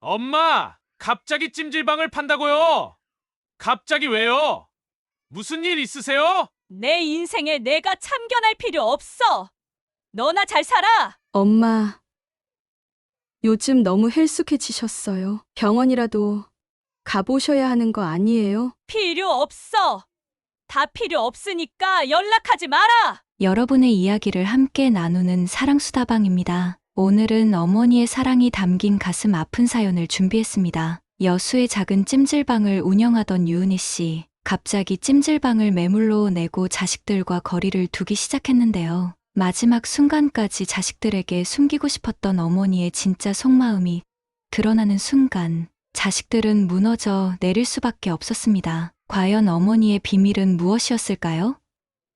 엄마, 갑자기 찜질방을 판다고요? 갑자기 왜요? 무슨 일 있으세요? 내 인생에 내가 참견할 필요 없어. 너나 잘 살아. 엄마, 요즘 너무 헬쑥해지셨어요. 병원이라도 가보셔야 하는 거 아니에요? 필요 없어. 다 필요 없으니까 연락하지 마라. 여러분의 이야기를 함께 나누는 사랑수다방입니다. 오늘은 어머니의 사랑이 담긴 가슴 아픈 사연을 준비했습니다. 여수의 작은 찜질방을 운영하던 유은희 씨. 갑자기 찜질방을 매물로 내고 자식들과 거리를 두기 시작했는데요. 마지막 순간까지 자식들에게 숨기고 싶었던 어머니의 진짜 속마음이 드러나는 순간, 자식들은 무너져 내릴 수밖에 없었습니다. 과연 어머니의 비밀은 무엇이었을까요?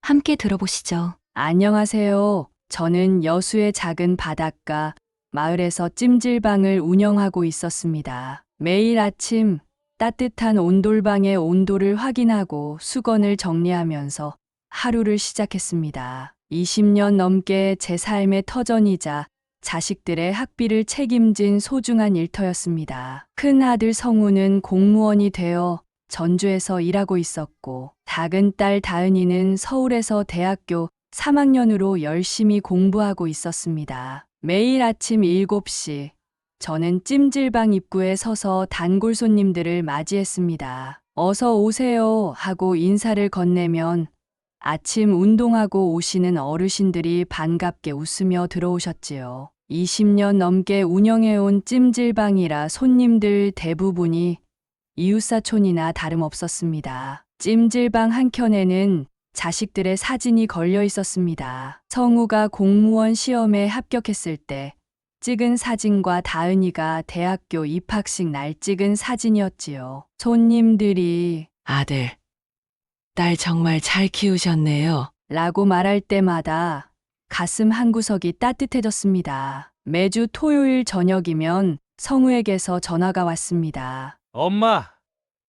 함께 들어보시죠. 안녕하세요. 저는 여수의 작은 바닷가 마을에서 찜질방을 운영하고 있었습니다. 매일 아침 따뜻한 온돌방의 온도를 확인하고 수건을 정리하면서 하루를 시작했습니다. 20년 넘게 제 삶의 터전이자 자식들의 학비를 책임진 소중한 일터였습니다. 큰 아들 성우는 공무원이 되어 전주에서 일하고 있었고, 작은 딸 다은이는 서울에서 대학교 3학년으로 열심히 공부하고 있었습니다. 매일 아침 7시, 저는 찜질방 입구에 서서 단골 손님들을 맞이했습니다. 어서 오세요 하고 인사를 건네면 아침 운동하고 오시는 어르신들이 반갑게 웃으며 들어오셨지요. 20년 넘게 운영해온 찜질방이라 손님들 대부분이 이웃사촌이나 다름없었습니다. 찜질방 한켠에는 자식들의 사진이 걸려 있었습니다. 성우가 공무원 시험에 합격했을 때 찍은 사진과 다은이가 대학교 입학식 날 찍은 사진이었지요. 손님들이 아들, 딸 정말 잘 키우셨네요. 라고 말할 때마다 가슴 한구석이 따뜻해졌습니다. 매주 토요일 저녁이면 성우에게서 전화가 왔습니다. 엄마,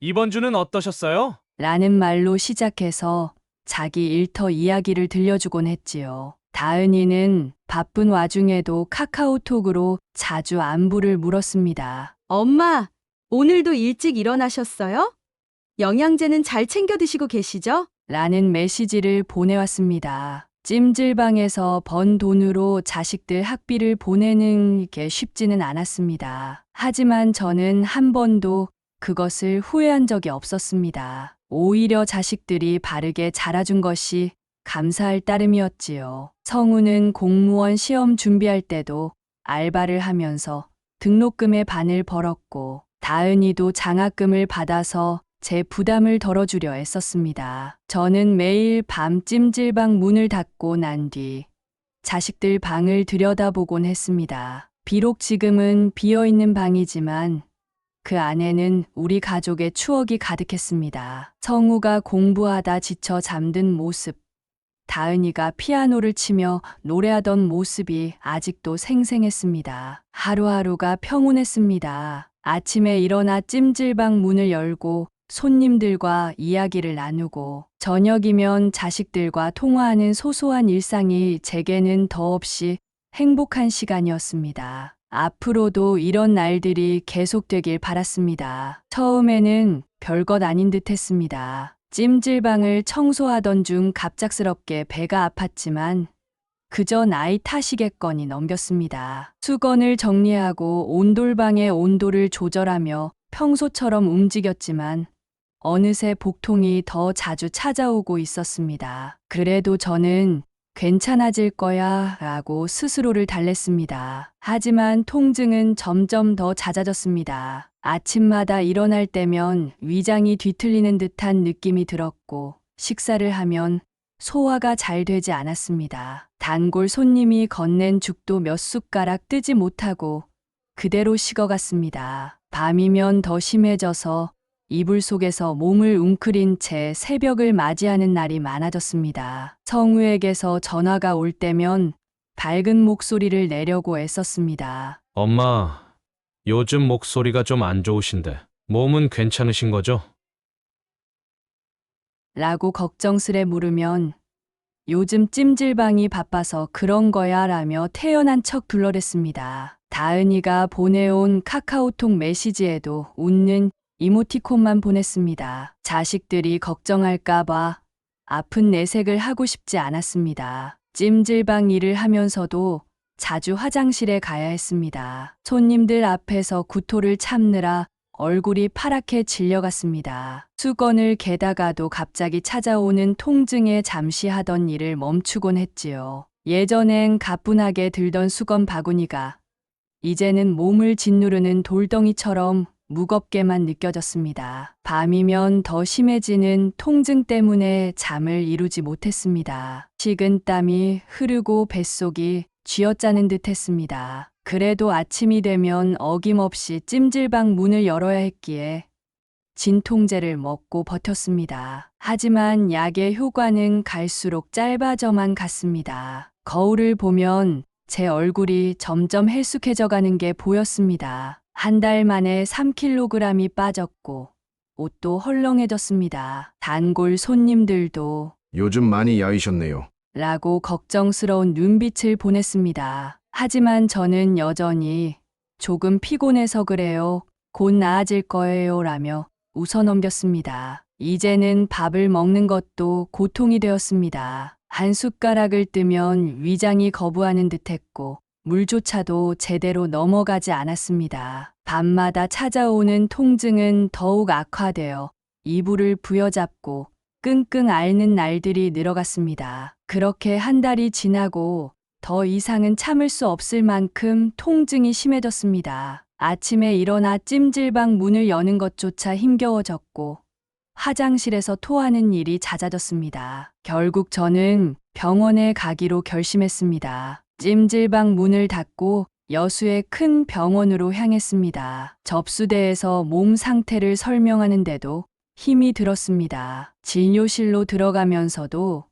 이번 주는 어떠셨어요? 라는 말로 시작해서 자기 일터 이야기를 들려주곤 했지요. 다은이는 바쁜 와중에도 카카오톡으로 자주 안부를 물었습니다. 엄마, 오늘도 일찍 일어나셨어요? 영양제는 잘 챙겨 드시고 계시죠? 라는 메시지를 보내왔습니다. 찜질방에서 번 돈으로 자식들 학비를 보내는 게 쉽지는 않았습니다. 하지만 저는 한 번도 그것을 후회한 적이 없었습니다. 오히려 자식들이 바르게 자라준 것이 감사할 따름이었지요. 성우는 공무원 시험 준비할 때도 알바를 하면서 등록금의 반을 벌었고, 다은이도 장학금을 받아서 제 부담을 덜어주려 애썼습니다. 저는 매일 밤 찜질방 문을 닫고 난 뒤 자식들 방을 들여다보곤 했습니다. 비록 지금은 비어있는 방이지만 그 안에는 우리 가족의 추억이 가득했습니다. 성우가 공부하다 지쳐 잠든 모습, 다은이가 피아노를 치며 노래하던 모습이 아직도 생생했습니다. 하루하루가 평온했습니다. 아침에 일어나 찜질방 문을 열고 손님들과 이야기를 나누고, 저녁이면 자식들과 통화하는 소소한 일상이 제게는 더없이 행복한 시간이었습니다. 앞으로도 이런 날들이 계속되길 바랐습니다. 처음에는 별것 아닌 듯 했습니다. 찜질방을 청소하던 중 갑작스럽게 배가 아팠지만 그저 나이 탓이겠거니 넘겼습니다. 수건을 정리하고 온돌방의 온도를 조절하며 평소처럼 움직였지만 어느새 복통이 더 자주 찾아오고 있었습니다. 그래도 저는 괜찮아질 거야 라고 스스로를 달랬습니다. 하지만 통증은 점점 더 잦아졌습니다. 아침마다 일어날 때면 위장이 뒤틀리는 듯한 느낌이 들었고, 식사를 하면 소화가 잘 되지 않았습니다. 단골 손님이 건넨 죽도 몇 숟가락 뜨지 못하고 그대로 식어갔습니다. 밤이면 더 심해져서 이불 속에서 몸을 웅크린 채 새벽을 맞이하는 날이 많아졌습니다. 성우에게서 전화가 올 때면 밝은 목소리를 내려고 애썼습니다. 엄마, 요즘 목소리가 좀 안 좋으신데 몸은 괜찮으신 거죠? 라고 걱정스레 물으면 요즘 찜질방이 바빠서 그런 거야 라며 태연한 척 둘러댔습니다. 다은이가 보내온 카카오톡 메시지에도 웃는 이모티콘만 보냈습니다. 자식들이 걱정할까봐 아픈 내색을 하고 싶지 않았습니다. 찜질방 일을 하면서도 자주 화장실에 가야 했습니다. 손님들 앞에서 구토를 참느라 얼굴이 파랗게 질려갔습니다. 수건을 개다가도 갑자기 찾아오는 통증에 잠시 하던 일을 멈추곤 했지요. 예전엔 가뿐하게 들던 수건 바구니가 이제는 몸을 짓누르는 돌덩이처럼 무겁게만 느껴졌습니다. 밤이면 더 심해지는 통증 때문에 잠을 이루지 못했습니다. 식은 땀이 흐르고 뱃속이 쥐어짜는 듯 했습니다. 그래도 아침이 되면 어김없이 찜질방 문을 열어야 했기에 진통제를 먹고 버텼습니다. 하지만 약의 효과는 갈수록 짧아져만 갔습니다. 거울을 보면 제 얼굴이 점점 헬쑥해져 가는 게 보였습니다. 한 달 만에 3kg이 빠졌고 옷도 헐렁해졌습니다. 단골 손님들도 요즘 많이 야위셨네요. 라고 걱정스러운 눈빛을 보냈습니다. 하지만 저는 여전히 조금 피곤해서 그래요. 곧 나아질 거예요. 라며 웃어넘겼습니다. 이제는 밥을 먹는 것도 고통이 되었습니다. 한 숟가락을 뜨면 위장이 거부하는 듯 했고 물조차도 제대로 넘어가지 않았습니다. 밤마다 찾아오는 통증은 더욱 악화되어 이불을 부여잡고 끙끙 앓는 날들이 늘어갔습니다. 그렇게 한 달이 지나고 더 이상은 참을 수 없을 만큼 통증이 심해졌습니다. 아침에 일어나 찜질방 문을 여는 것조차 힘겨워졌고 화장실에서 토하는 일이 잦아졌습니다. 결국 저는 병원에 가기로 결심했습니다. 찜질방 문을 닫고 여수의 큰 병원으로 향했습니다. 접수대에서 몸 상태를 설명하는데도 힘이 들었습니다. 진료실로 들어가면서도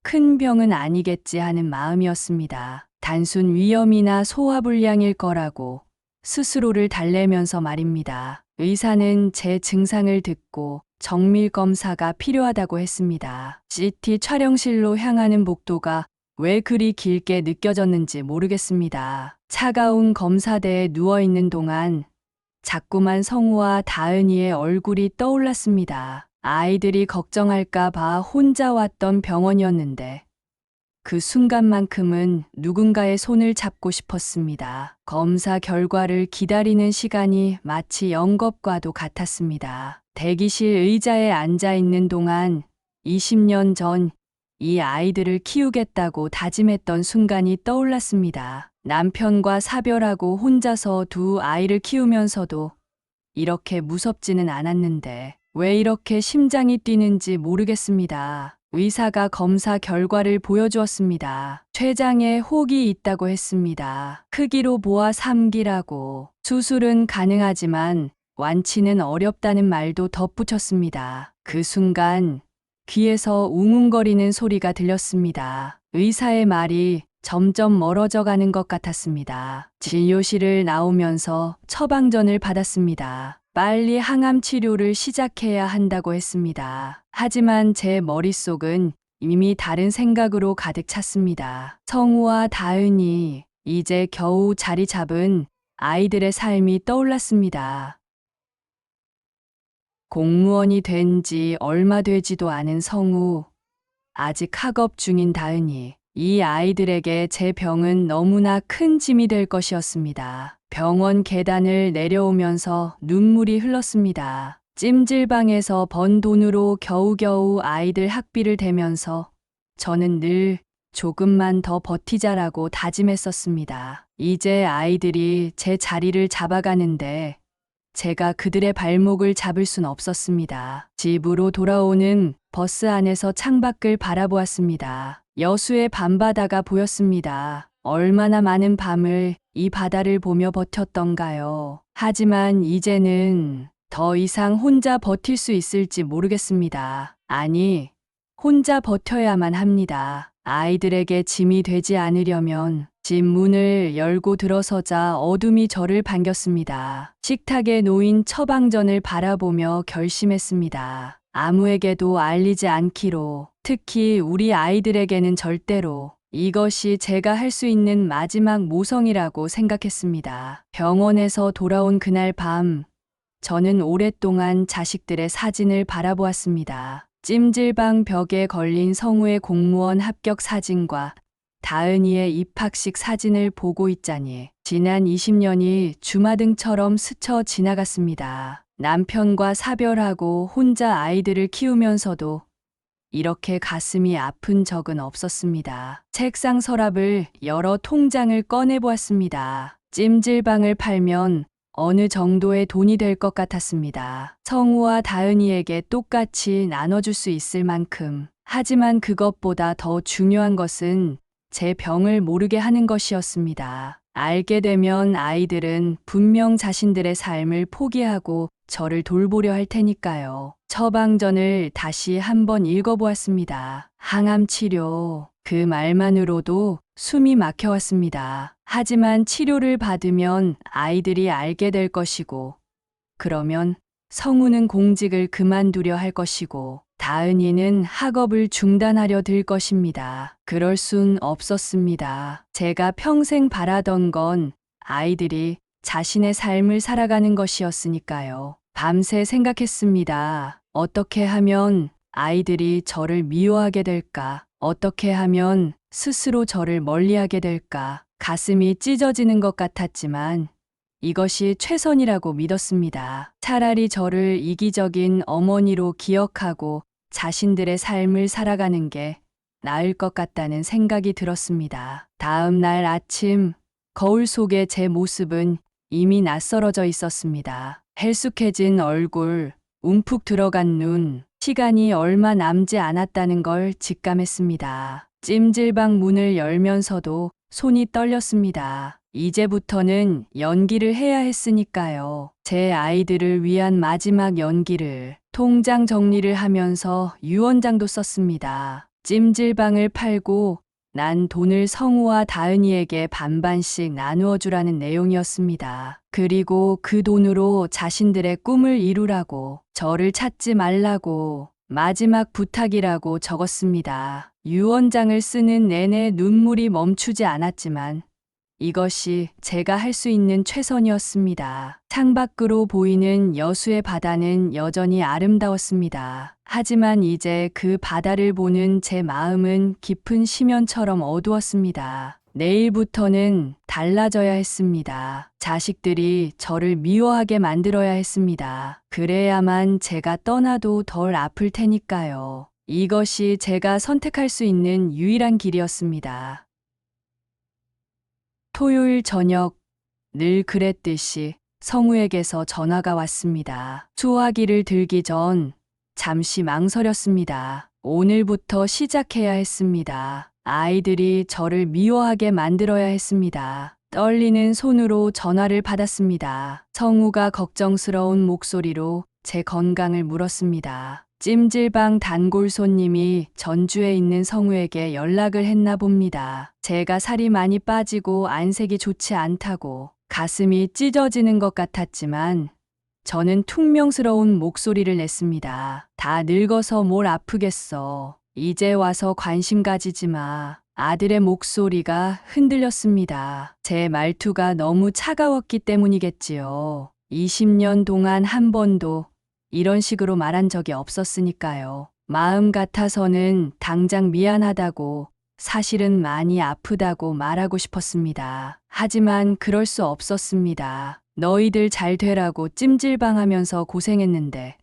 큰 병은 아니겠지 하는 마음이었습니다. 단순 위염이나 소화불량일 거라고 스스로를 달래면서 말입니다. 의사는 제 증상을 듣고 정밀 검사가 필요하다고 했습니다. CT 촬영실로 향하는 복도가 왜 그리 길게 느껴졌는지 모르겠습니다. 차가운 검사대에 누워있는 동안 자꾸만 성우와 다은이의 얼굴이 떠올랐습니다. 아이들이 걱정할까봐 혼자 왔던 병원이었는데 그 순간만큼은 누군가의 손을 잡고 싶었습니다. 검사 결과를 기다리는 시간이 마치 영겁과도 같았습니다. 대기실 의자에 앉아 있는 동안 20년 전 이 아이들을 키우겠다고 다짐했던 순간이 떠올랐습니다. 남편과 사별하고 혼자서 두 아이를 키우면서도 이렇게 무섭지는 않았는데 왜 이렇게 심장이 뛰는지 모르겠습니다. 의사가 검사 결과를 보여주었습니다. 췌장에 혹이 있다고 했습니다. 크기로 보아 3기라고. 수술은 가능하지만 완치는 어렵다는 말도 덧붙였습니다. 그 순간 귀에서 웅웅거리는 소리가 들렸습니다. 의사의 말이 점점 멀어져 가는 것 같았습니다. 진료실을 나오면서 처방전을 받았습니다. 빨리 항암 치료를 시작해야 한다고 했습니다. 하지만 제 머릿속은 이미 다른 생각으로 가득 찼습니다. 성우와 다은이, 이제 겨우 자리 잡은 아이들의 삶이 떠올랐습니다. 공무원이 된 지 얼마 되지도 않은 성우, 아직 학업 중인 다은이, 이 아이들에게 제 병은 너무나 큰 짐이 될 것이었습니다. 병원 계단을 내려오면서 눈물이 흘렀습니다. 찜질방에서 번 돈으로 겨우겨우 아이들 학비를 대면서 저는 늘 조금만 더 버티자라고 다짐했었습니다. 이제 아이들이 제 자리를 잡아가는데 제가 그들의 발목을 잡을 순 없었습니다. 집으로 돌아오는 버스 안에서 창밖을 바라보았습니다. 여수의 밤바다가 보였습니다. 얼마나 많은 밤을 이 바다를 보며 버텼던가요. 하지만 이제는 더 이상 혼자 버틸 수 있을지 모르겠습니다. 아니, 혼자 버텨야만 합니다. 아이들에게 짐이 되지 않으려면 집 문을 열고 들어서자 어둠이 저를 반겼습니다. 식탁에 놓인 처방전을 바라보며 결심했습니다. 아무에게도 알리지 않기로, 특히 우리 아이들에게는 절대로. 이것이 제가 할 수 있는 마지막 모성이라고 생각했습니다. 병원에서 돌아온 그날 밤, 저는 오랫동안 자식들의 사진을 바라보았습니다. 찜질방 벽에 걸린 성우의 공무원 합격 사진과 다은이의 입학식 사진을 보고 있자니 지난 20년이 주마등처럼 스쳐 지나갔습니다. 남편과 사별하고 혼자 아이들을 키우면서도 이렇게 가슴이 아픈 적은 없었습니다. 책상 서랍을 열어 통장을 꺼내보았습니다. 찜질방을 팔면 어느 정도의 돈이 될 것 같았습니다. 성우와 다은이에게 똑같이 나눠줄 수 있을 만큼. 하지만 그것보다 더 중요한 것은 제 병을 모르게 하는 것이었습니다. 알게 되면 아이들은 분명 자신들의 삶을 포기하고 저를 돌보려 할 테니까요. 처방전을 다시 한번 읽어보았습니다. 항암 치료. 그 말만으로도 숨이 막혀왔습니다. 하지만 치료를 받으면 아이들이 알게 될 것이고, 그러면 성우는 공직을 그만두려 할 것이고, 다은이는 학업을 중단하려 들 것입니다. 그럴 순 없었습니다. 제가 평생 바라던 건 아이들이 자신의 삶을 살아가는 것이었으니까요. 밤새 생각했습니다. 어떻게 하면 아이들이 저를 미워하게 될까? 어떻게 하면 스스로 저를 멀리하게 될까? 가슴이 찢어지는 것 같았지만 이것이 최선이라고 믿었습니다. 차라리 저를 이기적인 어머니로 기억하고 자신들의 삶을 살아가는 게 나을 것 같다는 생각이 들었습니다. 다음 날 아침, 거울 속의 제 모습은 이미 낯설어져 있었습니다. 헬쑥해진 얼굴, 움푹 들어간 눈, 시간이 얼마 남지 않았다는 걸 직감했습니다. 찜질방 문을 열면서도 손이 떨렸습니다. 이제부터는 연기를 해야 했으니까요. 제 아이들을 위한 마지막 연기를. 통장 정리를 하면서 유언장도 썼습니다. 찜질방을 팔고 난 돈을 성우와 다은이에게 반반씩 나누어 주라는 내용이었습니다. 그리고 그 돈으로 자신들의 꿈을 이루라고, 저를 찾지 말라고, 마지막 부탁이라고 적었습니다. 유언장을 쓰는 내내 눈물이 멈추지 않았지만 이것이 제가 할 수 있는 최선이었습니다. 창밖으로 보이는 여수의 바다는 여전히 아름다웠습니다. 하지만 이제 그 바다를 보는 제 마음은 깊은 심연처럼 어두웠습니다. 내일부터는 달라져야 했습니다. 자식들이 저를 미워하게 만들어야 했습니다. 그래야만 제가 떠나도 덜 아플 테니까요. 이것이 제가 선택할 수 있는 유일한 길이었습니다. 토요일 저녁, 늘 그랬듯이 성우에게서 전화가 왔습니다. 수화기를 들기 전 잠시 망설였습니다. 오늘부터 시작해야 했습니다. 아이들이 저를 미워하게 만들어야 했습니다. 떨리는 손으로 전화를 받았습니다. 성우가 걱정스러운 목소리로 제 건강을 물었습니다. 찜질방 단골 손님이 전주에 있는 성우에게 연락을 했나 봅니다. 제가 살이 많이 빠지고 안색이 좋지 않다고 가슴이 찢어지는 것 같았지만 저는 퉁명스러운 목소리를 냈습니다. 다 늙어서 뭘 아프겠어. 이제 와서 관심 가지지 마. 아들의 목소리가 흔들렸습니다. 제 말투가 너무 차가웠기 때문이겠지요. 20년 동안 한 번도 이런 식으로 말한 적이 없었으니까요. 마음 같아서는 당장 미안하다고, 사실은 많이 아프다고 말하고 싶었습니다. 하지만 그럴 수 없었습니다. 너희들 잘 되라고 찜질방 하면서 고생했는데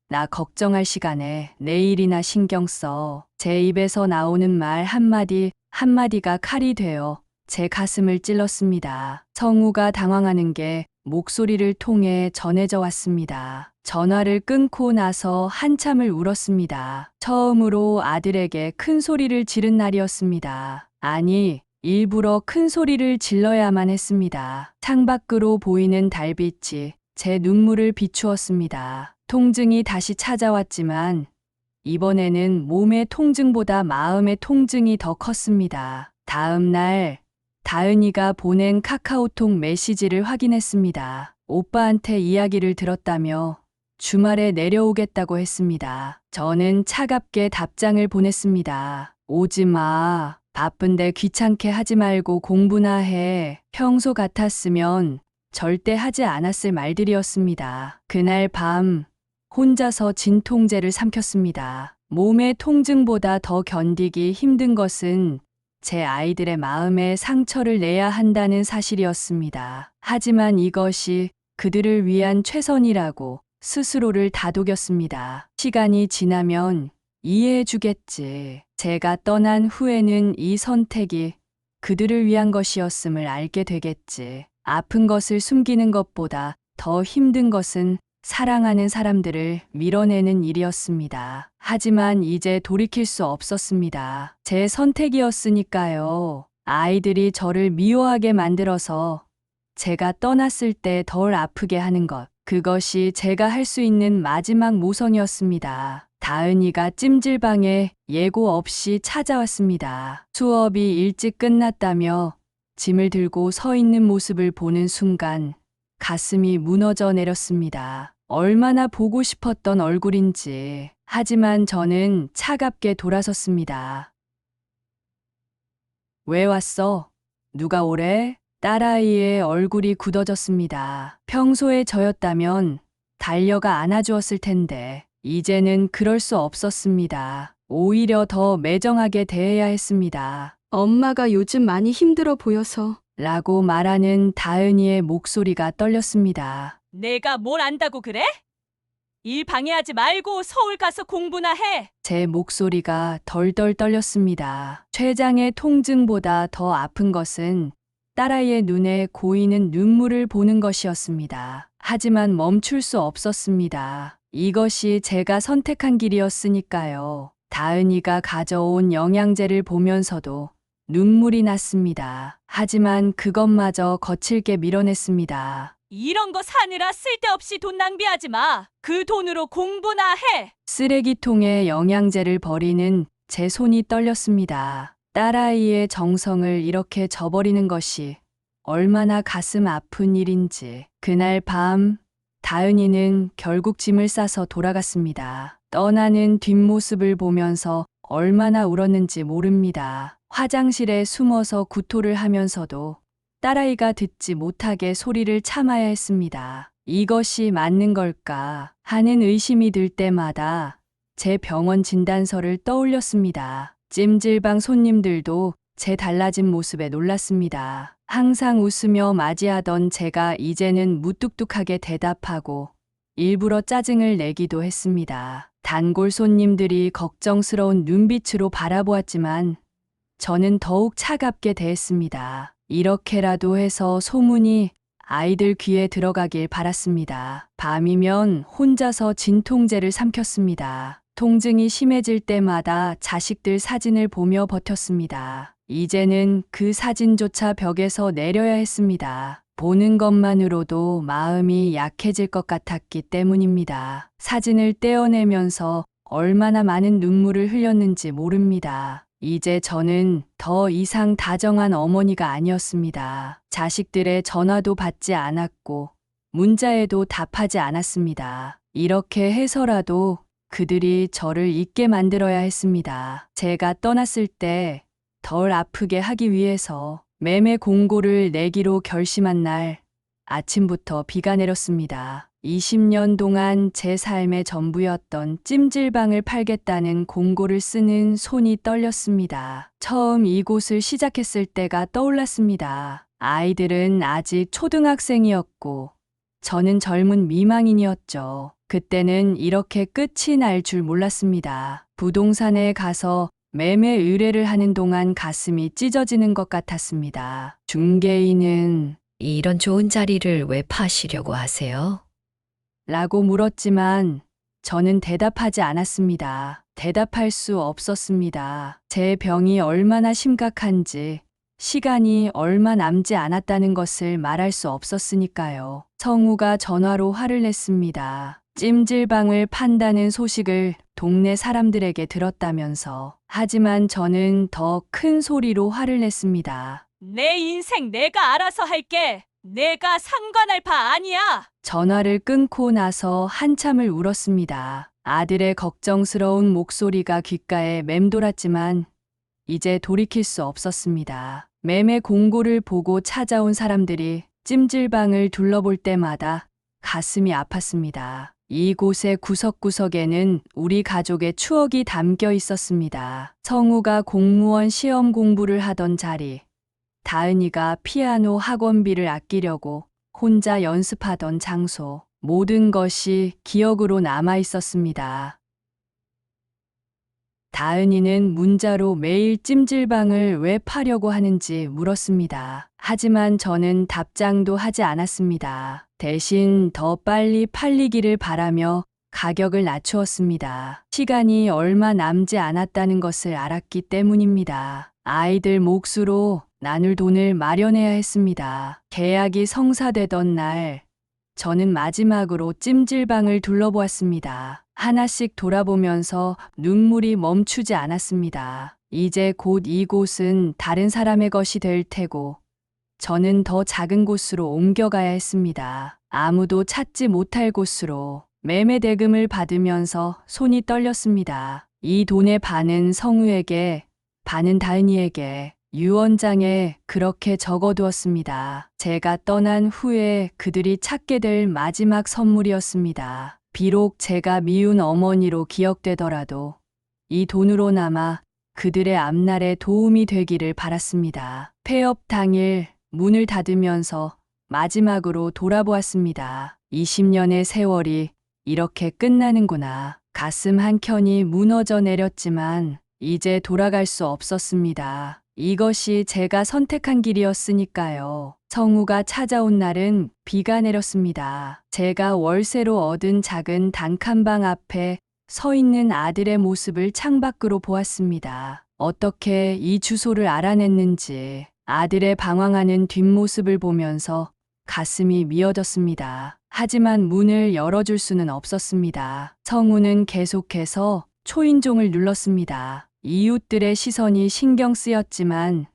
나 걱정할 시간에 내일이나 신경 써. 제 입에서 나오는 말 한마디 한마디가 칼이 되어 제 가슴을 찔렀습니다. 성우가 당황하는 게 목소리를 통해 전해져 왔습니다. 전화를 끊고 나서 한참을 울었습니다. 처음으로 아들에게 큰 소리를 지른 날이었습니다. 아니, 일부러 큰 소리를 질러야만 했습니다. 창밖으로 보이는 달빛이 제 눈물을 비추었습니다. 통증이 다시 찾아왔지만 이번에는 몸의 통증보다 마음의 통증이 더 컸습니다. 다음 날 다은이가 보낸 카카오톡 메시지를 확인했습니다. 오빠한테 이야기를 들었다며 주말에 내려오겠다고 했습니다. 저는 차갑게 답장을 보냈습니다. 오지 마. 바쁜데 귀찮게 하지 말고 공부나 해. 평소 같았으면 절대 하지 않았을 말들이었습니다. 그날 밤 혼자서 진통제를 삼켰습니다. 몸의 통증보다 더 견디기 힘든 것은 제 아이들의 마음에 상처를 내야 한다는 사실이었습니다. 하지만 이것이 그들을 위한 최선이라고 스스로를 다독였습니다. 시간이 지나면 이해해 주겠지. 제가 떠난 후에는 이 선택이 그들을 위한 것이었음을 알게 되겠지. 아픈 것을 숨기는 것보다 더 힘든 것은 사랑하는 사람들을 밀어내는 일이었습니다. 하지만 이제 돌이킬 수 없었습니다. 제 선택이었으니까요. 아이들이 저를 미워하게 만들어서 제가 떠났을 때 덜 아프게 하는 것. 그것이 제가 할 수 있는 마지막 모성이었습니다. 다은이가 찜질방에 예고 없이 찾아왔습니다. 수업이 일찍 끝났다며 짐을 들고 서 있는 모습을 보는 순간 가슴이 무너져 내렸습니다. 얼마나 보고 싶었던 얼굴인지. 하지만 저는 차갑게 돌아섰습니다. 왜 왔어? 누가 오래? 딸아이의 얼굴이 굳어졌습니다. 평소에 저였다면 달려가 안아주었을 텐데 이제는 그럴 수 없었습니다. 오히려 더 매정하게 대해야 했습니다. 엄마가 요즘 많이 힘들어 보여서. 라고 말하는 다은이의 목소리가 떨렸습니다. 내가 뭘 안다고 그래? 일 방해하지 말고 서울 가서 공부나 해. 제 목소리가 덜덜 떨렸습니다. 췌장의 통증보다 더 아픈 것은 딸아이의 눈에 고이는 눈물을 보는 것이었습니다. 하지만 멈출 수 없었습니다. 이것이 제가 선택한 길이었으니까요. 다은이가 가져온 영양제를 보면서도 눈물이 났습니다. 하지만 그것마저 거칠게 밀어냈습니다. 이런 거 사느라 쓸데없이 돈 낭비하지 마. 그 돈으로 공부나 해. 쓰레기통에 영양제를 버리는 제 손이 떨렸습니다. 딸아이의 정성을 이렇게 저버리는 것이 얼마나 가슴 아픈 일인지. 그날 밤 다은이는 결국 짐을 싸서 돌아갔습니다. 떠나는 뒷모습을 보면서 얼마나 울었는지 모릅니다. 화장실에 숨어서 구토를 하면서도 딸아이가 듣지 못하게 소리를 참아야 했습니다. 이것이 맞는 걸까 하는 의심이 들 때마다 제 병원 진단서를 떠올렸습니다. 찜질방 손님들도 제 달라진 모습에 놀랐습니다. 항상 웃으며 맞이하던 제가 이제는 무뚝뚝하게 대답하고 일부러 짜증을 내기도 했습니다. 단골 손님들이 걱정스러운 눈빛으로 바라보았지만 저는 더욱 차갑게 대했습니다. 이렇게라도 해서 소문이 아이들 귀에 들어가길 바랐습니다. 밤이면 혼자서 진통제를 삼켰습니다. 통증이 심해질 때마다 자식들 사진을 보며 버텼습니다. 이제는 그 사진조차 벽에서 내려야 했습니다. 보는 것만으로도 마음이 약해질 것 같았기 때문입니다. 사진을 떼어내면서 얼마나 많은 눈물을 흘렸는지 모릅니다. 이제 저는 더 이상 다정한 어머니가 아니었습니다. 자식들의 전화도 받지 않았고 문자에도 답하지 않았습니다. 이렇게 해서라도 그들이 저를 잊게 만들어야 했습니다. 제가 떠났을 때 덜 아프게 하기 위해서 매매 공고를 내기로 결심한 날 아침부터 비가 내렸습니다. 20년 동안 제 삶의 전부였던 찜질방을 팔겠다는 공고를 쓰는 손이 떨렸습니다. 처음 이곳을 시작했을 때가 떠올랐습니다. 아이들은 아직 초등학생이었고 저는 젊은 미망인이었죠. 그때는 이렇게 끝이 날 줄 몰랐습니다. 부동산에 가서 매매 의뢰를 하는 동안 가슴이 찢어지는 것 같았습니다. 중개인은 이런 좋은 자리를 왜 파시려고 하세요? 라고 물었지만 저는 대답하지 않았습니다. 대답할 수 없었습니다. 제 병이 얼마나 심각한지, 시간이 얼마 남지 않았다는 것을 말할 수 없었으니까요. 성우가 전화로 화를 냈습니다. 찜질방을 판다는 소식을 동네 사람들에게 들었다면서. 하지만 저는 더 큰 소리로 화를 냈습니다. 내 인생 내가 알아서 할게. 내가 상관할 바 아니야. 전화를 끊고 나서 한참을 울었습니다. 아들의 걱정스러운 목소리가 귓가에 맴돌았지만 이제 돌이킬 수 없었습니다. 매매 공고를 보고 찾아온 사람들이 찜질방을 둘러볼 때마다 가슴이 아팠습니다. 이곳의 구석구석에는 우리 가족의 추억이 담겨 있었습니다. 성우가 공무원 시험 공부를 하던 자리, 다은이가 피아노 학원비를 아끼려고 혼자 연습하던 장소, 모든 것이 기억으로 남아 있었습니다. 다은이는 문자로 매일 찜질방을 왜 파려고 하는지 물었습니다. 하지만 저는 답장도 하지 않았습니다. 대신 더 빨리 팔리기를 바라며 가격을 낮추었습니다. 시간이 얼마 남지 않았다는 것을 알았기 때문입니다. 아이들 몫으로 나눌 돈을 마련해야 했습니다. 계약이 성사되던 날, 저는 마지막으로 찜질방을 둘러보았습니다. 하나씩 돌아보면서 눈물이 멈추지 않았습니다. 이제 곧 이곳은 다른 사람의 것이 될 테고, 저는 더 작은 곳으로 옮겨가야 했습니다. 아무도 찾지 못할 곳으로 매매 대금을 받으면서 손이 떨렸습니다. 이 돈의 반은 성우에게, 반은 다은이에게, 유언장에 그렇게 적어두었습니다. 제가 떠난 후에 그들이 찾게 될 마지막 선물이었습니다. 비록 제가 미운 어머니로 기억되더라도 이 돈으로나마 그들의 앞날에 도움이 되기를 바랐습니다. 폐업 당일 문을 닫으면서 마지막으로 돌아보았습니다. 20년의 세월이 이렇게 끝나는구나. 가슴 한켠이 무너져 내렸지만 이제 돌아갈 수 없었습니다. 이것이 제가 선택한 길이었으니까요. 성우가 찾아온 날은 비가 내렸습니다. 제가 월세로 얻은 작은 단칸방 앞에 서 있는 아들의 모습을 창밖으로 보았습니다. 어떻게 이 주소를 알아냈는지 아들의 방황하는 뒷모습을 보면서 가슴이 미어졌습니다. 하지만 문을 열어줄 수는 없었습니다. 성우는 계속해서 초인종을 눌렀습니다. 이웃들의 시선이 신경 쓰였지만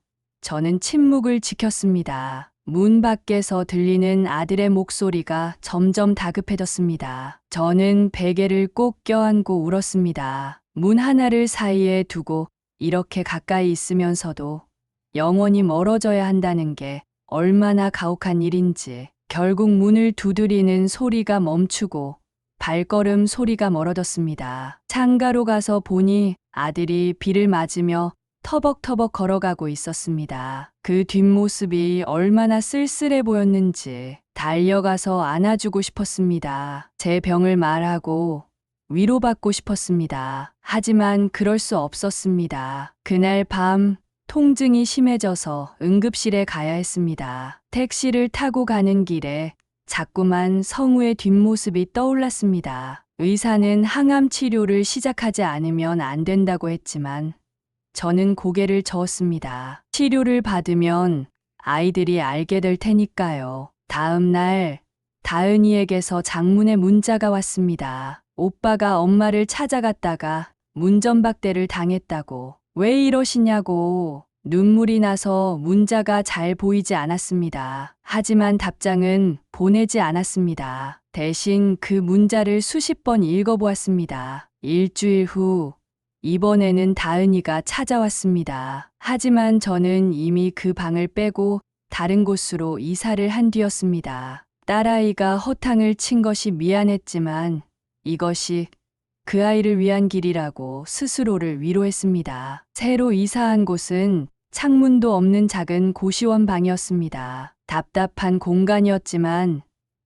저는 침묵을 지켰습니다. 문 밖에서 들리는 아들의 목소리가 점점 다급해졌습니다. 저는 베개를 꼭 껴안고 울었습니다. 문 하나를 사이에 두고 이렇게 가까이 있으면서도 영원히 멀어져야 한다는 게 얼마나 가혹한 일인지. 결국 문을 두드리는 소리가 멈추고 발걸음 소리가 멀어졌습니다. 창가로 가서 보니 아들이 비를 맞으며 터벅터벅 걸어가고 있었습니다. 그 뒷모습이 얼마나 쓸쓸해 보였는지 달려가서 안아주고 싶었습니다. 제 병을 말하고 위로받고 싶었습니다. 하지만 그럴 수 없었습니다. 그날 밤 통증이 심해져서 응급실에 가야 했습니다. 택시를 타고 가는 길에 자꾸만 성우의 뒷모습이 떠올랐습니다. 의사는 항암 치료를 시작하지 않으면 안 된다고 했지만 저는 고개를 저었습니다. 치료를 받으면 아이들이 알게 될 테니까요. 다음 날 다은이에게서 장문의 문자가 왔습니다. 오빠가 엄마를 찾아갔다가 문전박대를 당했다고. 왜 이러시냐고. 눈물이 나서 문자가 잘 보이지 않았습니다. 하지만 답장은 보내지 않았습니다. 대신 그 문자를 수십 번 읽어보았습니다. 일주일 후 이번에는 다은이가 찾아왔습니다. 하지만 저는 이미 그 방을 빼고 다른 곳으로 이사를 한 뒤였습니다. 딸아이가 허탕을 친 것이 미안했지만 이것이 그 아이를 위한 길이라고 스스로를 위로했습니다. 새로 이사한 곳은 창문도 없는 작은 고시원 방이었습니다. 답답한 공간이었지만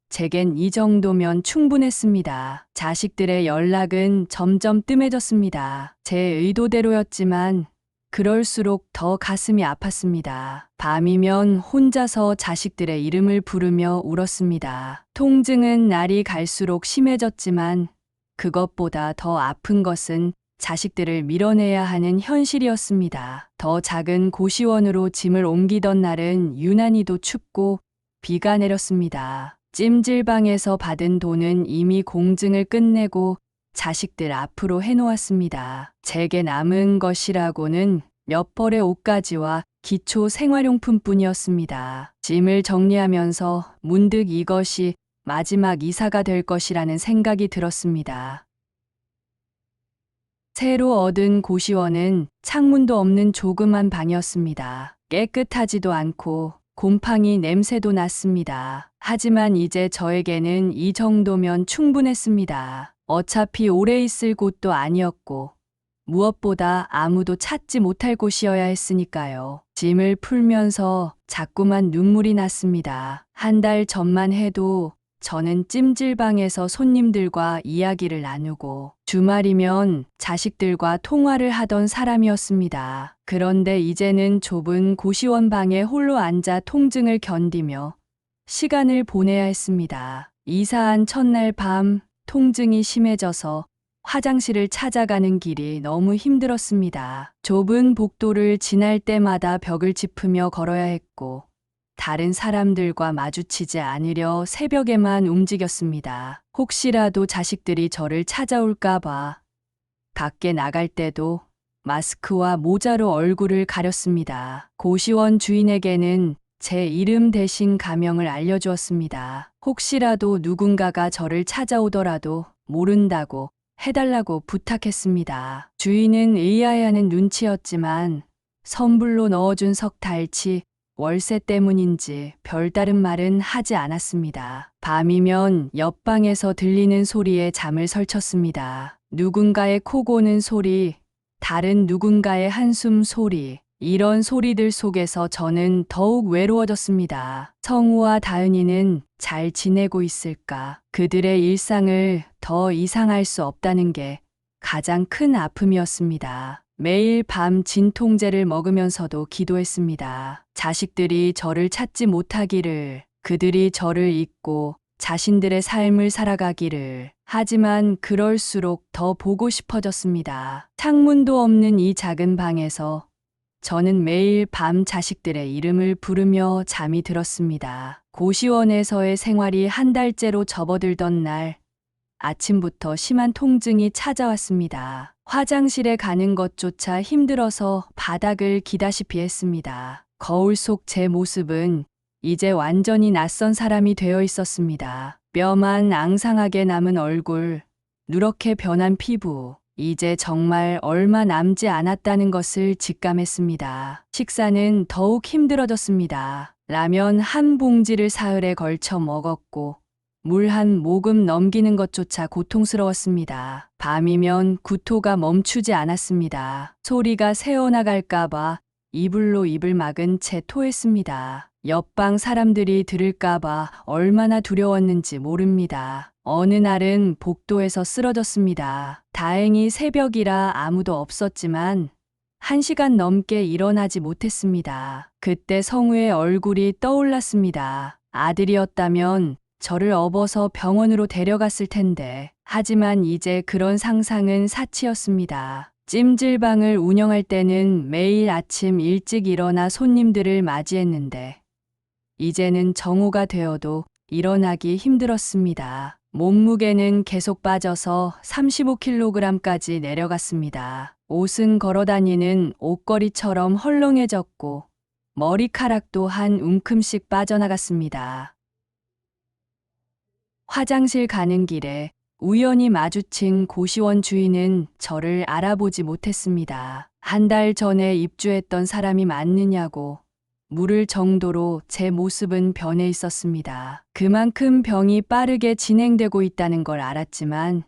제겐 이 정도면 충분했습니다. 자식들의 연락은 점점 뜸해졌습니다. 제 의도대로였지만 그럴수록 더 가슴이 아팠습니다. 밤이면 혼자서 자식들의 이름을 부르며 울었습니다. 통증은 날이 갈수록 심해졌지만 그것보다 더 아픈 것은 자식들을 밀어내야 하는 현실이었습니다. 더 작은 고시원으로 짐을 옮기던 날은 유난히도 춥고 비가 내렸습니다. 찜질방에서 받은 돈은 이미 공증을 끝내고 자식들 앞으로 해놓았습니다. 제게 남은 것이라고는 몇 벌의 옷가지와 기초 생활용품뿐이었습니다. 짐을 정리하면서 문득 이것이 마지막 이사가 될 것이라는 생각이 들었습니다. 새로 얻은 고시원은 창문도 없는 조그만 방이었습니다. 깨끗하지도 않고 곰팡이 냄새도 났습니다. 하지만 이제 저에게는 이 정도면 충분했습니다. 어차피 오래 있을 곳도 아니었고 무엇보다 아무도 찾지 못할 곳이어야 했으니까요. 짐을 풀면서 자꾸만 눈물이 났습니다. 한 달 전만 해도 저는 찜질방에서 손님들과 이야기를 나누고 주말이면 자식들과 통화를 하던 사람이었습니다. 그런데 이제는 좁은 고시원 방에 홀로 앉아 통증을 견디며 시간을 보내야 했습니다. 이사한 첫날 밤 통증이 심해져서 화장실을 찾아가는 길이 너무 힘들었습니다. 좁은 복도를 지날 때마다 벽을 짚으며 걸어야 했고 다른 사람들과 마주치지 않으려 새벽에만 움직였습니다. 혹시라도 자식들이 저를 찾아올까봐 밖에 나갈 때도 마스크와 모자로 얼굴을 가렸습니다. 고시원 주인에게는 제 이름 대신 가명을 알려주었습니다. 혹시라도 누군가가 저를 찾아오더라도 모른다고 해달라고 부탁했습니다. 주인은 의아해 하는 눈치였지만 선불로 넣어준 석달치 월세 때문인지 별다른 말은 하지 않았습니다. 밤이면 옆방에서 들리는 소리에 잠을 설쳤습니다. 누군가의 코 고는 소리, 다른 누군가의 한숨 소리, 이런 소리들 속에서 저는 더욱 외로워졌습니다. 성우와 다은이는 잘 지내고 있을까? 그들의 일상을 더 이상할 수 없다는 게 가장 큰 아픔이었습니다. 매일 밤 진통제를 먹으면서도 기도했습니다. 자식들이 저를 찾지 못하기를, 그들이 저를 잊고 자신들의 삶을 살아가기를. 하지만 그럴수록 더 보고 싶어졌습니다. 창문도 없는 이 작은 방에서 저는 매일 밤 자식들의 이름을 부르며 잠이 들었습니다. 고시원에서의 생활이 한 달째로 접어들던 날, 아침부터 심한 통증이 찾아왔습니다. 화장실에 가는 것조차 힘들어서 바닥을 기다시피 했습니다. 거울 속 제 모습은 이제 완전히 낯선 사람이 되어 있었습니다. 뼈만 앙상하게 남은 얼굴, 누렇게 변한 피부, 이제 정말 얼마 남지 않았다는 것을 직감했습니다. 식사는 더욱 힘들어졌습니다. 라면 한 봉지를 사흘에 걸쳐 먹었고 물 한 모금 넘기는 것조차 고통스러웠습니다. 밤이면 구토가 멈추지 않았습니다. 소리가 새어나갈까봐 이불로 입을 막은 채 토했습니다. 옆방 사람들이 들을까봐 얼마나 두려웠는지 모릅니다. 어느 날은 복도에서 쓰러졌습니다. 다행히 새벽이라 아무도 없었지만 1시간 넘게 일어나지 못했습니다. 그때 성우의 얼굴이 떠올랐습니다. 아들이었다면 저를 업어서 병원으로 데려갔을 텐데. 하지만 이제 그런 상상은 사치였습니다. 찜질방을 운영할 때는 매일 아침 일찍 일어나 손님들을 맞이했는데 이제는 정오가 되어도 일어나기 힘들었습니다. 몸무게는 계속 빠져서 35kg까지 내려갔습니다. 옷은 걸어다니는 옷걸이처럼 헐렁해졌고 머리카락도 한 움큼씩 빠져나갔습니다. 화장실 가는 길에 우연히 마주친 고시원 주인은 저를 알아보지 못했습니다. 한 달 전에 입주했던 사람이 맞느냐고 물을 정도로 제 모습은 변해 있었습니다. 그만큼 병이 빠르게 진행되고 있다는 걸 알았지만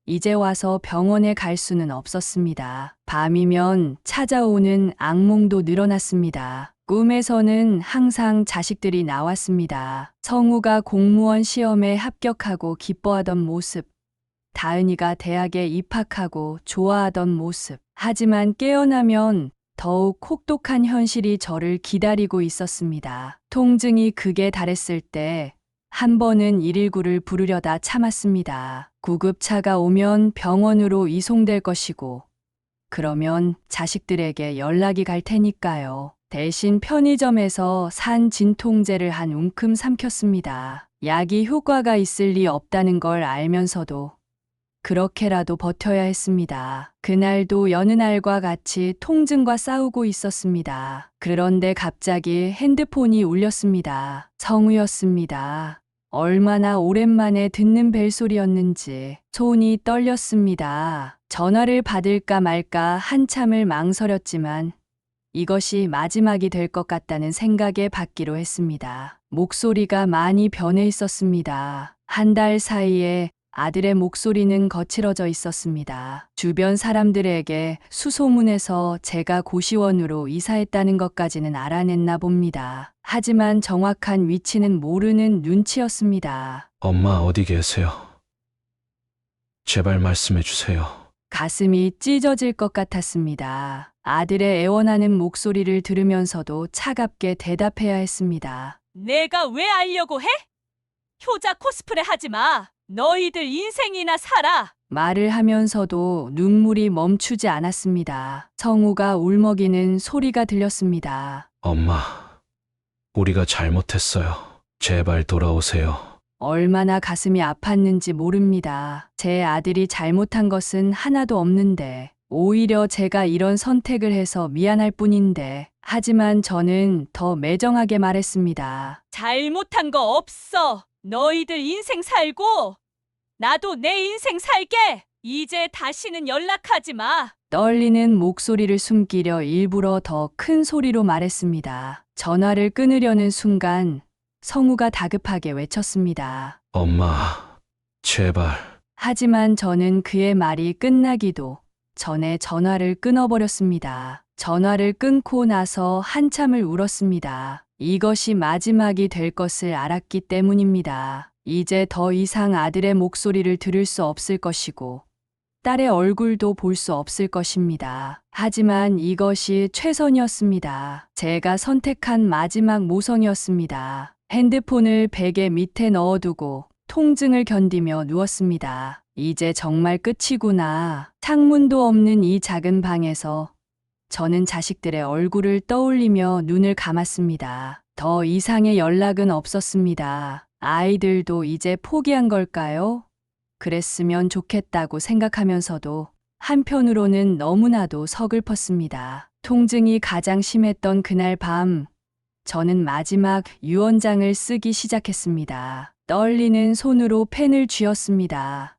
이제 와서 병원에 갈 수는 없었습니다. 밤이면 찾아오는 악몽도 늘어났습니다. 꿈에서는 항상 자식들이 나왔습니다. 성우가 공무원 시험에 합격하고 기뻐하던 모습, 다은이가 대학에 입학하고 좋아하던 모습. 하지만 깨어나면 더욱 혹독한 현실이 저를 기다리고 있었습니다. 통증이 극에 달했을 때 한 번은 119를 부르려다 참았습니다. 구급차가 오면 병원으로 이송될 것이고 그러면 자식들에게 연락이 갈 테니까요. 대신 편의점에서 산 진통제를 한 움큼 삼켰습니다. 약이 효과가 있을 리 없다는 걸 알면서도 그렇게라도 버텨야 했습니다. 그날도 여느 날과 같이 통증과 싸우고 있었습니다. 그런데 갑자기 핸드폰이 울렸습니다. 성우였습니다. 얼마나 오랜만에 듣는 벨소리였는지 손이 떨렸습니다. 전화를 받을까 말까 한참을 망설였지만 이것이 마지막이 될 것 같다는 생각에 받기로 했습니다. 목소리가 많이 변해 있었습니다. 한 달 사이에 아들의 목소리는 거칠어져 있었습니다. 주변 사람들에게 수소문해서 제가 고시원으로 이사했다는 것까지는 알아냈나 봅니다. 하지만 정확한 위치는 모르는 눈치였습니다. 엄마 어디 계세요? 제발 말씀해 주세요. 가슴이 찢어질 것 같았습니다. 아들의 애원하는 목소리를 들으면서도 차갑게 대답해야 했습니다. 내가 왜 알려고 해? 효자 코스프레 하지 마. 너희들 인생이나 살아. 말을 하면서도 눈물이 멈추지 않았습니다. 성우가 울먹이는 소리가 들렸습니다. 엄마, 우리가 잘못했어요. 제발 돌아오세요. 얼마나 가슴이 아팠는지 모릅니다. 제 아들이 잘못한 것은 하나도 없는데, 오히려 제가 이런 선택을 해서 미안할 뿐인데, 하지만 저는 더 매정하게 말했습니다. 잘못한 거 없어. 너희들 인생 살고 나도 내 인생 살게. 이제 다시는 연락하지 마. 떨리는 목소리를 숨기려 일부러 더 큰 소리로 말했습니다. 전화를 끊으려는 순간 성우가 다급하게 외쳤습니다. 엄마, 제발. 하지만 저는 그의 말이 끝나기도 전에 전화를 끊어버렸습니다. 전화를 끊고 나서 한참을 울었습니다. 이것이 마지막이 될 것을 알았기 때문입니다. 이제 더 이상 아들의 목소리를 들을 수 없을 것이고, 딸의 얼굴도 볼 수 없을 것입니다. 하지만 이것이 최선이었습니다. 제가 선택한 마지막 모성이었습니다. 핸드폰을 베개 밑에 넣어두고 통증을 견디며 누웠습니다. 이제 정말 끝이구나. 창문도 없는 이 작은 방에서 저는 자식들의 얼굴을 떠올리며 눈을 감았습니다. 더 이상의 연락은 없었습니다. 아이들도 이제 포기한 걸까요? 그랬으면 좋겠다고 생각하면서도 한편으로는 너무나도 서글펐습니다. 통증이 가장 심했던 그날 밤, 저는 마지막 유언장을 쓰기 시작했습니다. 떨리는 손으로 펜을 쥐었습니다.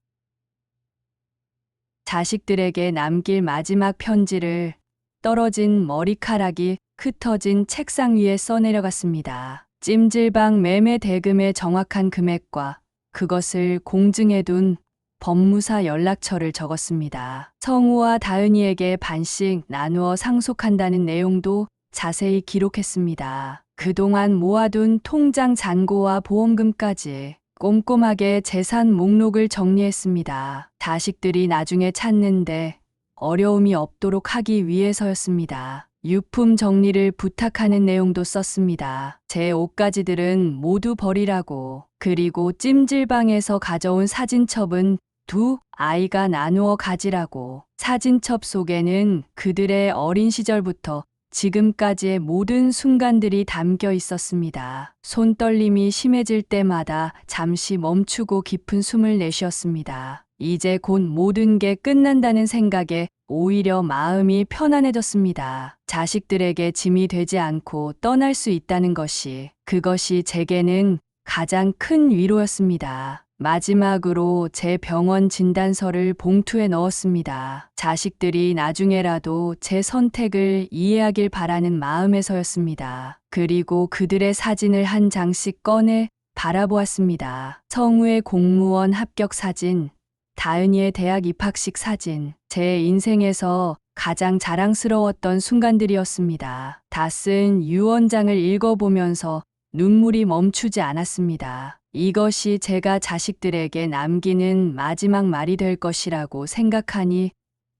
자식들에게 남길 마지막 편지를 떨어진 머리카락이 흩어진 책상 위에 써내려갔습니다. 찜질방 매매 대금의 정확한 금액과 그것을 공증해둔 법무사 연락처를 적었습니다. 성우와 다은이에게 반씩 나누어 상속한다는 내용도 자세히 기록했습니다. 그동안 모아둔 통장 잔고와 보험금까지 꼼꼼하게 재산 목록을 정리했습니다. 자식들이 나중에 찾는데 어려움이 없도록 하기 위해서였습니다. 유품 정리를 부탁하는 내용도 썼습니다. 제 옷가지들은 모두 버리라고. 그리고 찜질방에서 가져온 사진첩은 두 아이가 나누어 가지라고. 사진첩 속에는 그들의 어린 시절부터 지금까지의 모든 순간들이 담겨 있었습니다. 손떨림이 심해질 때마다 잠시 멈추고 깊은 숨을 내쉬었습니다. 이제 곧 모든 게 끝난다는 생각에 오히려 마음이 편안해졌습니다. 자식들에게 짐이 되지 않고 떠날 수 있다는 것이, 그것이 제게는 가장 큰 위로였습니다. 마지막으로 제 병원 진단서를 봉투에 넣었습니다. 자식들이 나중에라도 제 선택을 이해하길 바라는 마음에서였습니다. 그리고 그들의 사진을 한 장씩 꺼내 바라보았습니다. 성우의 공무원 합격 사진, 다은이의 대학 입학식 사진, 제 인생에서 가장 자랑스러웠던 순간들이었습니다. 다 쓴 유언장을 읽어보면서 눈물이 멈추지 않았습니다. 이것이 제가 자식들에게 남기는 마지막 말이 될 것이라고 생각하니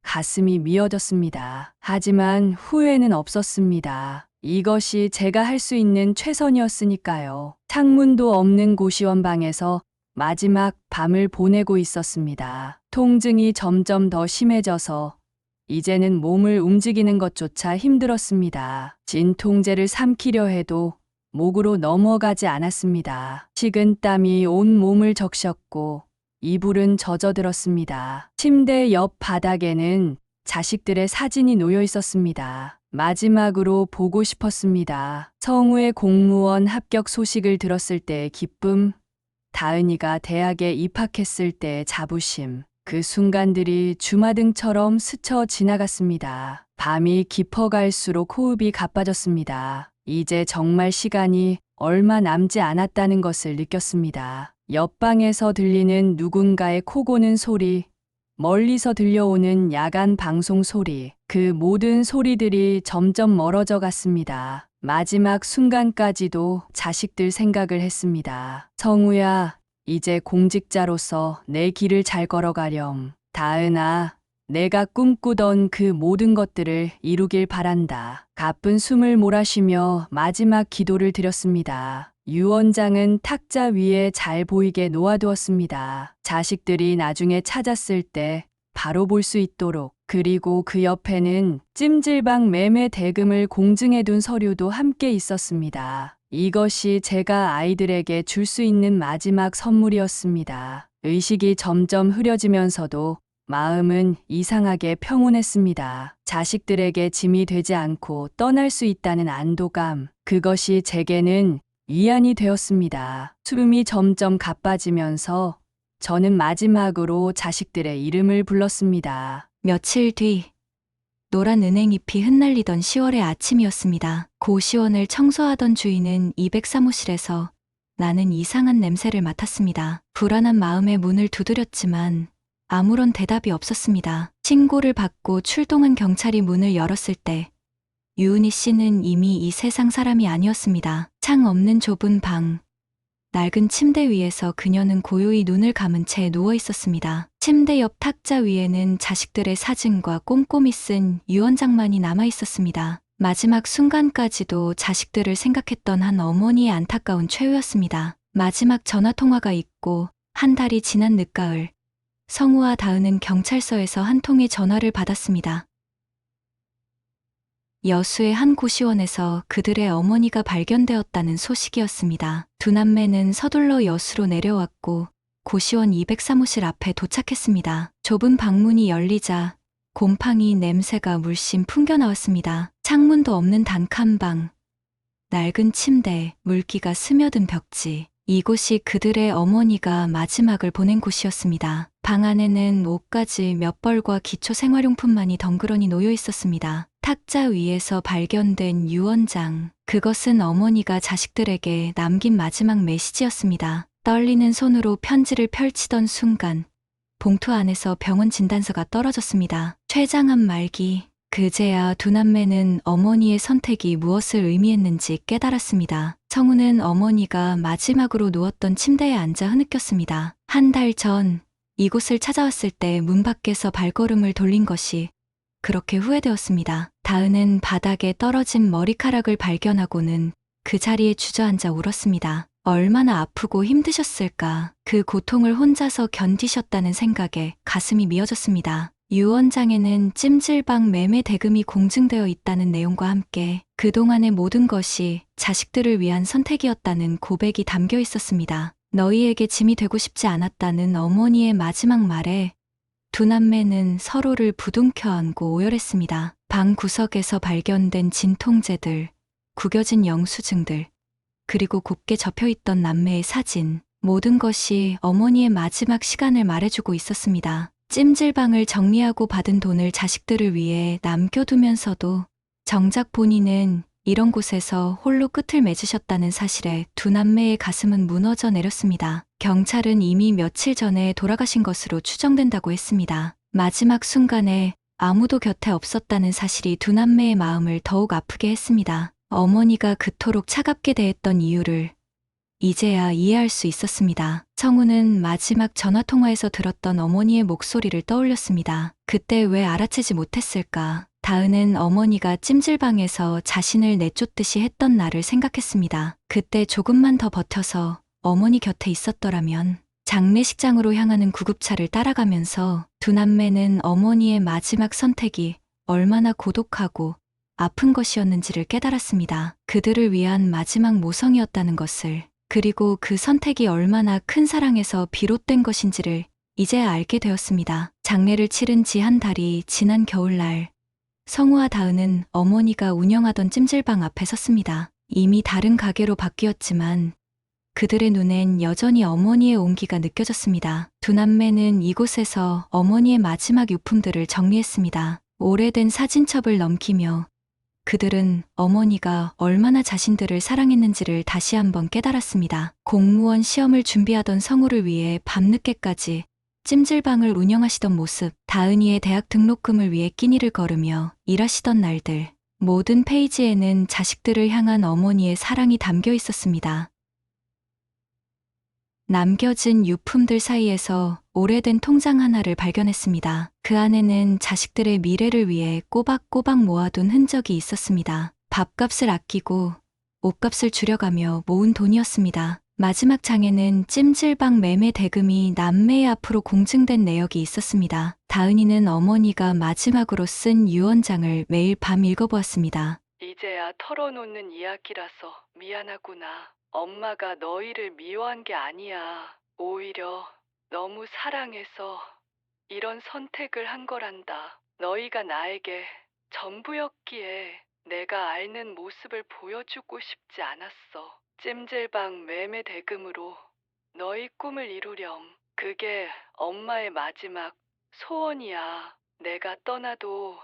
가슴이 미어졌습니다. 하지만 후회는 없었습니다. 이것이 제가 할 수 있는 최선이었으니까요. 창문도 없는 고시원 방에서 마지막 밤을 보내고 있었습니다. 통증이 점점 더 심해져서 이제는 몸을 움직이는 것조차 힘들었습니다. 진통제를 삼키려 해도 목으로 넘어가지 않았습니다. 식은땀이 온 몸을 적셨고 이불은 젖어들었습니다. 침대 옆 바닥에는 자식들의 사진이 놓여 있었습니다. 마지막으로 보고 싶었습니다. 성우의 공무원 합격 소식을 들었을 때의 기쁨, 다은이가 대학에 입학했을 때의 자부심, 그 순간들이 주마등처럼 스쳐 지나갔습니다. 밤이 깊어갈수록 호흡이 가빠졌습니다. 이제 정말 시간이 얼마 남지 않았다는 것을 느꼈습니다. 옆방에서 들리는 누군가의 코 고는 소리, 멀리서 들려오는 야간 방송 소리, 그 모든 소리들이 점점 멀어져 갔습니다. 마지막 순간까지도 자식들 생각을 했습니다. 성우야, 이제 공직자로서 내 길을 잘 걸어가렴. 다은아, 내가 꿈꾸던 그 모든 것들을 이루길 바란다. 가쁜 숨을 몰아쉬며 마지막 기도를 드렸습니다. 유 원장은 탁자 위에 잘 보이게 놓아두었습니다. 자식들이 나중에 찾았을 때 바로 볼 수 있도록. 그리고 그 옆에는 찜질방 매매 대금을 공증해둔 서류도 함께 있었습니다. 이것이 제가 아이들에게 줄 수 있는 마지막 선물이었습니다. 의식이 점점 흐려지면서도 마음은 이상하게 평온했습니다. 자식들에게 짐이 되지 않고 떠날 수 있다는 안도감, 그것이 제게는 위안이 되었습니다. 숨이 점점 가빠지면서 저는 마지막으로 자식들의 이름을 불렀습니다. 며칠 뒤 노란 은행잎이 흩날리던 10월의 아침이었습니다. 고시원을 청소하던 주인은 203호실에서 나는 이상한 냄새를 맡았습니다. 불안한 마음에 문을 두드렸지만 아무런 대답이 없었습니다. 신고를 받고 출동한 경찰이 문을 열었을 때 유은희 씨는 이미 이 세상 사람이 아니었습니다. 창 없는 좁은 방, 낡은 침대 위에서 그녀는 고요히 눈을 감은 채 누워 있었습니다. 침대 옆 탁자 위에는 자식들의 사진과 꼼꼼히 쓴 유언장만이 남아 있었습니다. 마지막 순간까지도 자식들을 생각했던 한 어머니의 안타까운 최후였습니다. 마지막 전화통화가 있고 한 달이 지난 늦가을, 성우와 다은은 경찰서에서 한 통의 전화를 받았습니다. 여수의 한 고시원에서 그들의 어머니가 발견되었다는 소식이었습니다. 두 남매는 서둘러 여수로 내려왔고 고시원 203호실 앞에 도착했습니다. 좁은 방문이 열리자 곰팡이 냄새가 물씬 풍겨나왔습니다. 창문도 없는 단칸방, 낡은 침대, 물기가 스며든 벽지. 이곳이 그들의 어머니가 마지막을 보낸 곳이었습니다. 방 안에는 옷가지 몇 벌과 기초 생활용품만이 덩그러니 놓여 있었습니다. 탁자 위에서 발견된 유언장, 그것은 어머니가 자식들에게 남긴 마지막 메시지였습니다. 떨리는 손으로 편지를 펼치던 순간 봉투 안에서 병원 진단서가 떨어졌습니다. 췌장암 말기. 그제야 두 남매는 어머니의 선택이 무엇을 의미했는지 깨달았습니다. 성우는 어머니가 마지막으로 누웠던 침대에 앉아 흐느꼈습니다. 한 달 전 이곳을 찾아왔을 때 문 밖에서 발걸음을 돌린 것이 그렇게 후회되었습니다. 다은은 바닥에 떨어진 머리카락을 발견하고는 그 자리에 주저앉아 울었습니다. 얼마나 아프고 힘드셨을까. 그 고통을 혼자서 견디셨다는 생각에 가슴이 미어졌습니다. 유언장에는 찜질방 매매 대금이 공증되어 있다는 내용과 함께 그동안의 모든 것이 자식들을 위한 선택이었다는 고백이 담겨 있었습니다. 너희에게 짐이 되고 싶지 않았다는 어머니의 마지막 말에 두 남매는 서로를 부둥켜 안고 오열했습니다. 방 구석에서 발견된 진통제들, 구겨진 영수증들, 그리고 곱게 접혀있던 남매의 사진, 모든 것이 어머니의 마지막 시간을 말해주고 있었습니다. 찜질방을 정리하고 받은 돈을 자식들을 위해 남겨두면서도 정작 본인은 이런 곳에서 홀로 끝을 맺으셨다는 사실에 두 남매의 가슴은 무너져 내렸습니다. 경찰은 이미 며칠 전에 돌아가신 것으로 추정된다고 했습니다. 마지막 순간에 아무도 곁에 없었다는 사실이 두 남매의 마음을 더욱 아프게 했습니다. 어머니가 그토록 차갑게 대했던 이유를 이제야 이해할 수 있었습니다. 성우는 마지막 전화통화에서 들었던 어머니의 목소리를 떠올렸습니다. 그때 왜 알아채지 못했을까? 다은은 어머니가 찜질방에서 자신을 내쫓듯이 했던 날을 생각했습니다. 그때 조금만 더 버텨서 어머니 곁에 있었더라면. 장례식장으로 향하는 구급차를 따라가면서 두 남매는 어머니의 마지막 선택이 얼마나 고독하고 아픈 것이었는지를 깨달았습니다. 그들을 위한 마지막 모성이었다는 것을, 그리고 그 선택이 얼마나 큰 사랑에서 비롯된 것인지를 이제야 알게 되었습니다. 장례를 치른 지 한 달이 지난 겨울날, 성우와 다은은 어머니가 운영하던 찜질방 앞에 섰습니다. 이미 다른 가게로 바뀌었지만 그들의 눈엔 여전히 어머니의 온기가 느껴졌습니다. 두 남매는 이곳에서 어머니의 마지막 유품들을 정리했습니다. 오래된 사진첩을 넘기며 그들은 어머니가 얼마나 자신들을 사랑했는지를 다시 한번 깨달았습니다. 공무원 시험을 준비하던 성우를 위해 밤늦게까지 찜질방을 운영하시던 모습, 다은이의 대학 등록금을 위해 끼니를 거르며 일하시던 날들, 모든 페이지에는 자식들을 향한 어머니의 사랑이 담겨 있었습니다. 남겨진 유품들 사이에서 오래된 통장 하나를 발견했습니다. 그 안에는 자식들의 미래를 위해 꼬박꼬박 모아둔 흔적이 있었습니다. 밥값을 아끼고 옷값을 줄여가며 모은 돈이었습니다. 마지막 장에는 찜질방 매매 대금이 남매의 앞으로 공증된 내역이 있었습니다. 다은이는 어머니가 마지막으로 쓴 유언장을 매일 밤 읽어보았습니다. 이제야 털어놓는 이야기라서 미안하구나. 엄마가 너희를 미워한 게 아니야. 오히려 너무 사랑해서 이런 선택을 한 거란다. 너희가 나에게 전부였기에 내가 앓는 모습을 보여주고 싶지 않았어. 찜질방 매매 대금으로 너희 꿈을 이루렴. 그게 엄마의 마지막 소원이야. 내가 떠나도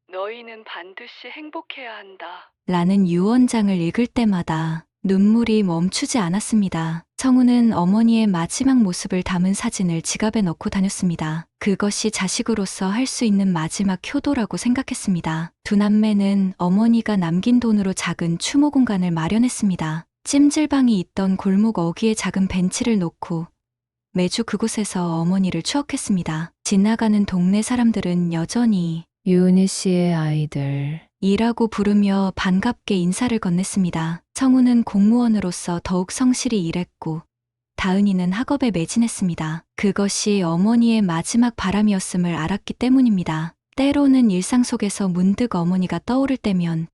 너희는 반드시 행복해야 한다. 라는 유언장을 읽을 때마다 눈물이 멈추지 않았습니다. 성우는 어머니의 마지막 모습을 담은 사진을 지갑에 넣고 다녔습니다. 그것이 자식으로서 할 수 있는 마지막 효도라고 생각했습니다. 두 남매는 어머니가 남긴 돈으로 작은 추모 공간을 마련했습니다. 찜질방이 있던 골목 어귀에 작은 벤치를 놓고 매주 그곳에서 어머니를 추억했습니다. 지나가는 동네 사람들은 여전히 유은희 씨의 아이들. 이라고 부르며 반갑게 인사를 건넸습니다. 성우는 공무원으로서 더욱 성실히 일했고 다은이는 학업에 매진했습니다. 그것이 어머니의 마지막 바람이었음을 알았기 때문입니다. 때로는 일상 속에서 문득 어머니가 떠오를 때면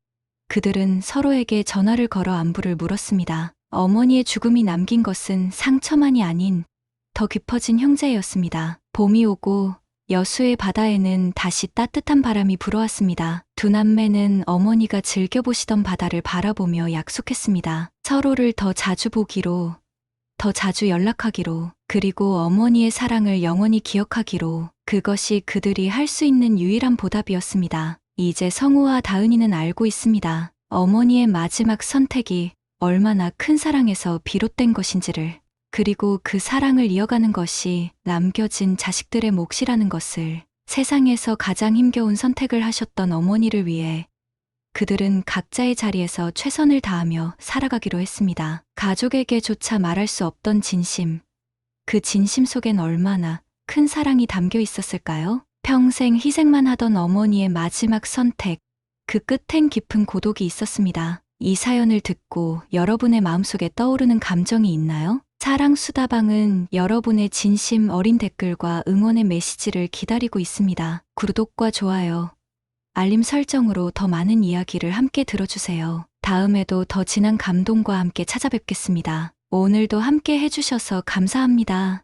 그들은 서로에게 전화를 걸어 안부를 물었습니다. 어머니의 죽음이 남긴 것은 상처만이 아닌 더 깊어진 형제였습니다. 봄이 오고 여수의 바다에는 다시 따뜻한 바람이 불어왔습니다. 두 남매는 어머니가 즐겨보시던 바다를 바라보며 약속했습니다. 서로를 더 자주 보기로, 더 자주 연락하기로, 그리고 어머니의 사랑을 영원히 기억하기로. 그것이 그들이 할 수 있는 유일한 보답이었습니다. 이제 성우와 다은이는 알고 있습니다. 어머니의 마지막 선택이 얼마나 큰 사랑에서 비롯된 것인지를. 그리고 그 사랑을 이어가는 것이 남겨진 자식들의 몫이라는 것을. 세상에서 가장 힘겨운 선택을 하셨던 어머니를 위해 그들은 각자의 자리에서 최선을 다하며 살아가기로 했습니다. 가족에게조차 말할 수 없던 진심. 그 진심 속엔 얼마나 큰 사랑이 담겨 있었을까요? 평생 희생만 하던 어머니의 마지막 선택. 그 끝엔 깊은 고독이 있었습니다. 이 사연을 듣고 여러분의 마음속에 떠오르는 감정이 있나요? 사랑수다방은 여러분의 진심 어린 댓글과 응원의 메시지를 기다리고 있습니다. 구독과 좋아요, 알림 설정으로 더 많은 이야기를 함께 들어주세요. 다음에도 더 진한 감동과 함께 찾아뵙겠습니다. 오늘도 함께 해주셔서 감사합니다.